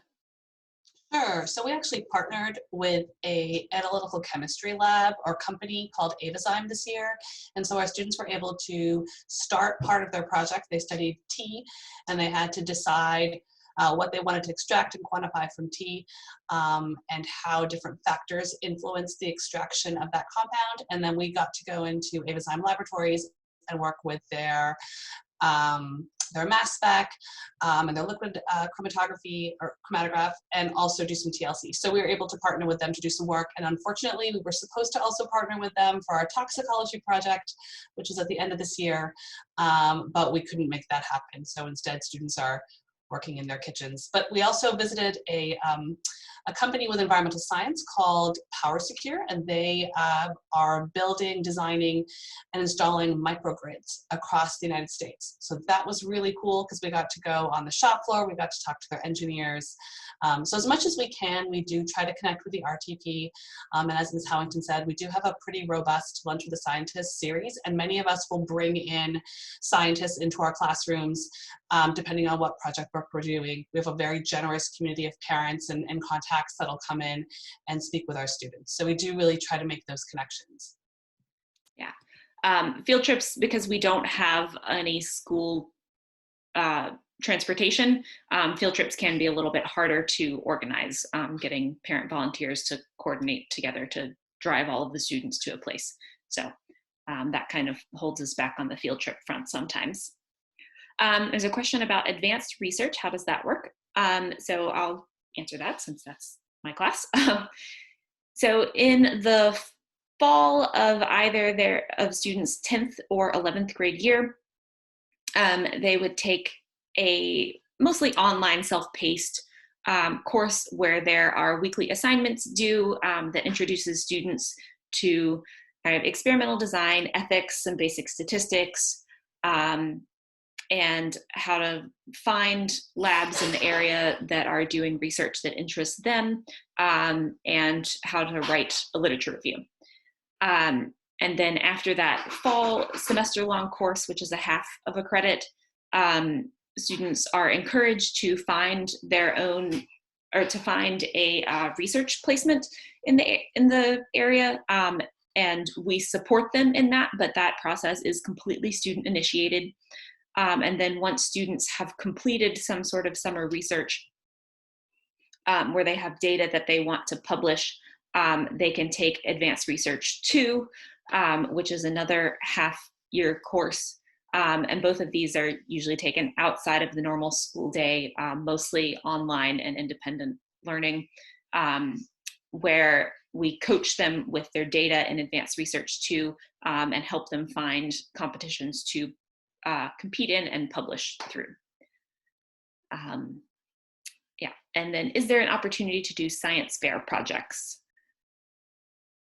Sure. So we actually partnered with an analytical chemistry lab or company called Avazyme this year. And so our students were able to start part of their project. They studied tea, and they had to decide what they wanted to extract and quantify from tea, and how different factors influence the extraction of that compound. And then we got to go into Avazyme laboratories and work with their mass spec and their liquid chromatography or chromatograph, and also do some TLC. So we were able to partner with them to do some work. And unfortunately, we were supposed to also partner with them for our toxicology project, which is at the end of this year, but we couldn't make that happen. So instead, students are working in their kitchens. But we also visited a company with environmental science called PowerSecure, and they are building, designing, and installing microgrids across the United States. So that was really cool because we got to go on the shop floor, we got to talk to their engineers. So as much as we can, we do try to connect with the RTP. And as Ms. Howington said, we do have a pretty robust Lunch with the Scientists series, and many of us will bring in scientists into our classrooms, depending on what project work we're doing. We have a very generous community of parents and contacts that'll come in and speak with our students. So we do really try to make those connections. Yeah. Field trips, because we don't have any school transportation, field trips can be a little bit harder to organize, getting parent volunteers to coordinate together to drive all of the students to a place. So that kind of holds us back on the field trip front sometimes. There's a question about advanced research. How does that work? So I'll answer that since that's my class. So in the fall of either of students' 10th or 11th grade year, they would take a mostly online self-paced course where there are weekly assignments due that introduces students to kind of experimental design, ethics, and basic statistics, and how to find labs in the area that are doing research that interests them, and how to write a literature review. And then after that fall semester-long course, which is a half of a credit, students are encouraged to find their own, or to find a research placement in the area, and we support them in that, but that process is completely student initiated. And then once students have completed some sort of summer research where they have data that they want to publish, they can take Advanced Research 2, which is another half-year course. And both of these are usually taken outside of the normal school day, mostly online and independent learning, where we coach them with their data in Advanced Research 2 and help them find competitions to compete in and publish through. Yeah, and then is there an opportunity to do science fair projects?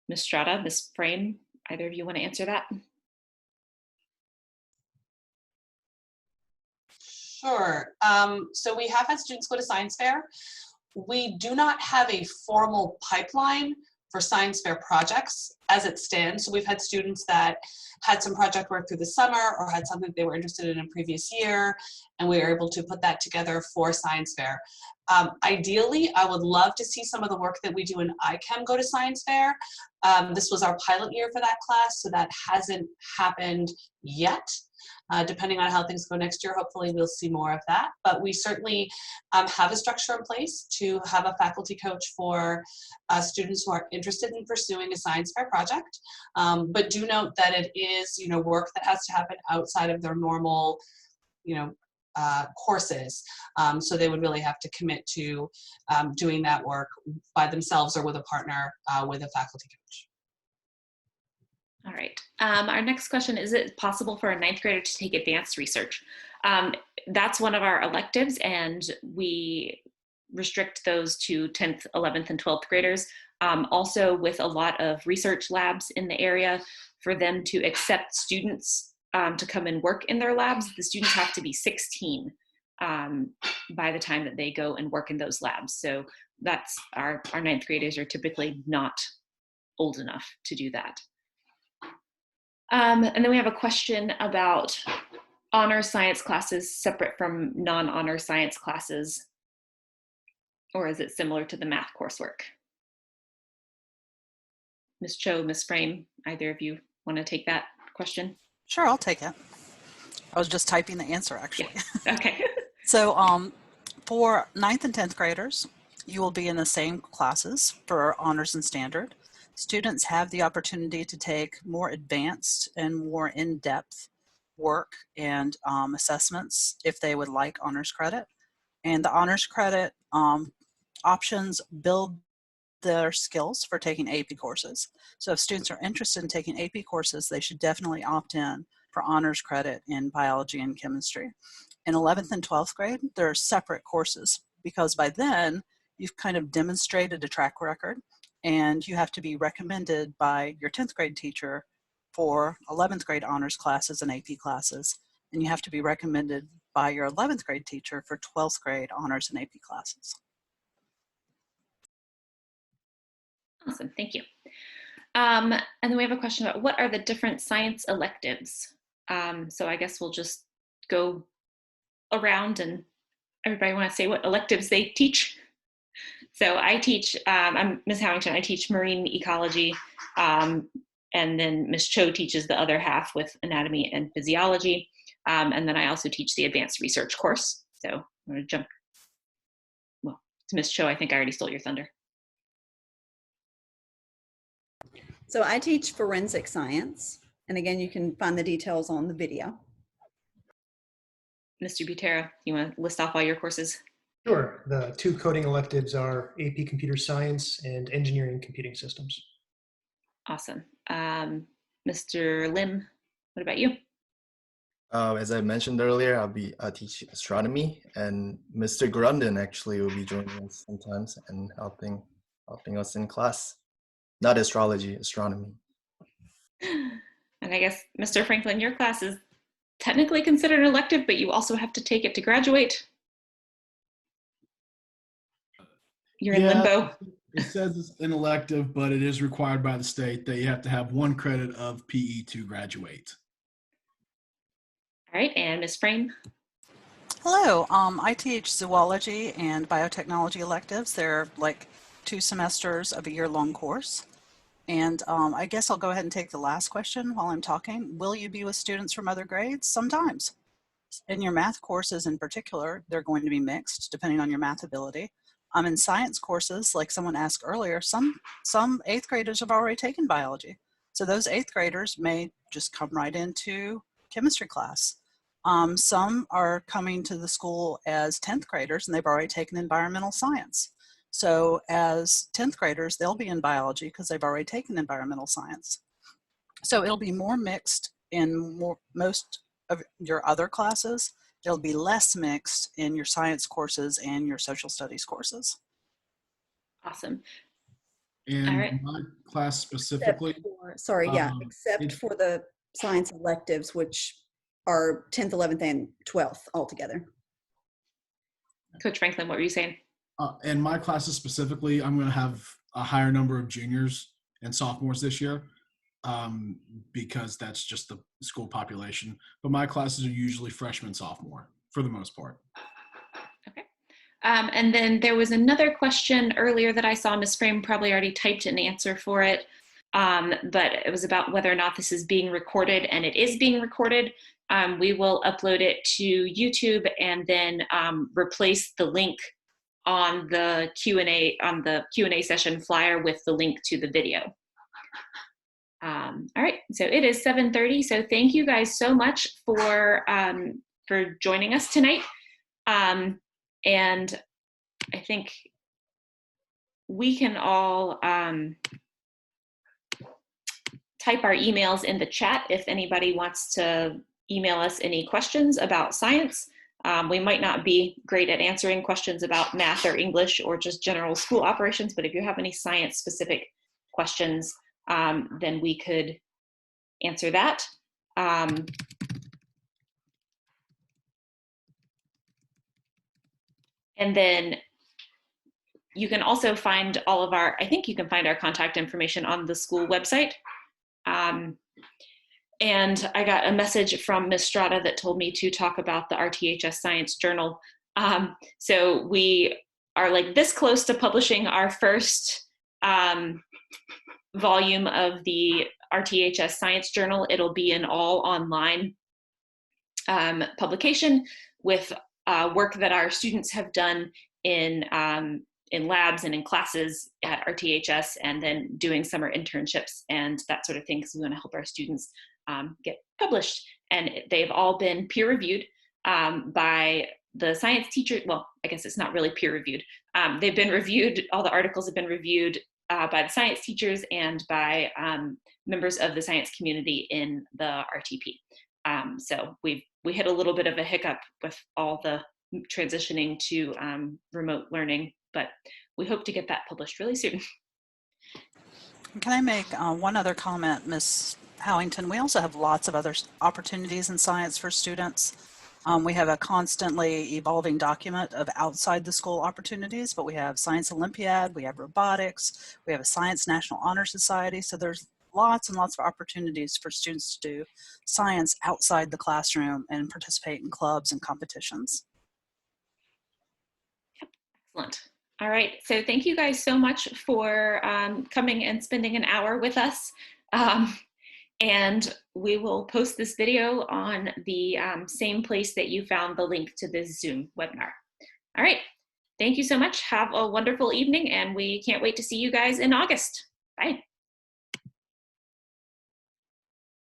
Ms. Strata, Ms. Frame, either of you want to answer that? Sure. So we have had students go to science fair. We do not have a formal pipeline for science fair projects as it stands. So we've had students that had some project work through the summer or had something they were interested in a previous year, and we were able to put that together for science fair. Ideally, I would love to see some of the work that we do in IChem go to science fair. This was our pilot year for that class, so that hasn't happened yet. Depending on how things go next year, hopefully we'll see more of that. But we certainly have a structure in place to have a faculty coach for students who are interested in pursuing a science fair project. But do note that it is, work that has to happen outside of their normal, courses. So they would really have to commit to doing that work by themselves or with a partner, with a faculty coach. All right. Our next question, is it possible for a ninth grader to take advanced research? That's one of our electives, and we restrict those to 10th, 11th, and 12th graders. Also with a lot of research labs in the area, for them to accept students to come and work in their labs, the students have to be 16 by the time that they go and work in those labs. So that's our ninth graders are typically not old enough to do that. And then we have a question about honor science classes separate from non-honor science classes, or is it similar to the math coursework? Ms. Cho, Ms. Frame, either of you want to take that question? Sure, I'll take it. I was just typing the answer, actually. Yeah. Okay. So for 9th and 10th graders, you will be in the same classes for honors and standard. Students have the opportunity to take more advanced and more in-depth work and assessments if they would like honors credit. And the honors credit options build their skills for taking AP courses. So if students are interested in taking AP courses, they should definitely opt in for honors credit in biology and chemistry. In 11th and 12th grade, there are separate courses because by then you've kind of demonstrated a track record, and you have to be recommended by your 10th grade teacher for 11th grade honors classes and AP classes, and you have to be recommended by your 11th grade teacher for 12th grade honors and AP classes. Awesome, thank you. And then we have a question about what are the different science electives? So I guess we'll just go around and everybody want to say what electives they teach. So I teach, I'm Ms. Howington, I teach marine ecology, and then Ms. Cho teaches the other half with anatomy and physiology. And then I also teach the advanced research course. So I'm going to jump, well, to Ms. Cho, I think I already stole your thunder. So I teach forensic science. And again, you can find the details on the video. Mr. Butera, you want to list off all your courses? Sure. The two coding electives are AP Computer Science and Engineering Computing Systems. Awesome. Mr. Lim, what about you? As I mentioned earlier, I'll teach astronomy, and Mr. Grundon actually will be joining us sometimes and helping us in class. Not astrology, astronomy. And I guess, Mr. Franklin, your class is technically considered an elective, but you also have to take it to graduate. You're in limbo. It says it's an elective, but it is required by the state that you have to have 1 credit of PE to graduate. All right, and Ms. Frame? Hello, I teach Zoology and Biotechnology electives. They're like 2 semesters of a year-long course. And I guess I'll go ahead and take the last question while I'm talking. Will you be with students from other grades? Sometimes. In your math courses in particular, they're going to be mixed depending on your math ability. In science courses, like someone asked earlier, some 8th graders have already taken biology. So those 8th graders may just come right into chemistry class. Some are coming to the school as 10th graders and they've already taken environmental science. So as 10th graders, they'll be in biology because they've already taken environmental science. So it'll be more mixed in most of your other classes. It'll be less mixed in your science courses and your social studies courses. Awesome. And All right. my class specifically. Except for the science electives, which are 10th, 11th, and 12th altogether. Coach Franklin, what were you saying? In my classes specifically, I'm going to have a higher number of juniors and sophomores this year because that's just the school population. But my classes are usually freshman, sophomore for the most part. Okay. And then there was another question earlier that I saw. Ms. Frame probably already typed an answer for it, but it was about whether or not this is being recorded, and it is being recorded. We will upload it to YouTube and then replace the link on the Q&A session flyer with the link to the video. All right, so it is 7:30. So thank you guys so much for for joining us tonight. And I think we can all type our emails in the chat if anybody wants to email us any questions about science. We might not be great at answering questions about math or English or just general school operations, but if you have any science specific questions, then we could answer that. And then you can also find all of our, I think you can find our contact information on the school website. And I got a message from Ms. Strada that told me to talk about the RTHS Science Journal. So we are like this close to publishing our first volume of the RTHS Science Journal. It'll be an all online publication with work that our students have done in labs and in classes at RTHS, and then doing summer internships and that sort of thing, because we want to help our students get published. And they've all been peer reviewed by the science teacher. Well, I guess it's not really peer reviewed. They've been reviewed, all the articles have been reviewed by the science teachers and by members of the science community in the RTP. So we hit a little bit of a hiccup with all the transitioning to remote learning, but we hope to get that published really soon. Can I make one other comment, Ms. Howington? We also have lots of other opportunities in science for students. We have a constantly evolving document of outside the school opportunities, but we have Science Olympiad, we have robotics, we have a Science National Honor Society. So there's lots and lots of opportunities for students to do science outside the classroom and participate in clubs and competitions. Excellent. All right, so thank you guys so much for coming and spending an hour with us. And we will post this video on the same place that you found the link to this Zoom webinar. All right, thank you so much. Have a wonderful evening, and we can't wait to see you guys in August. Bye.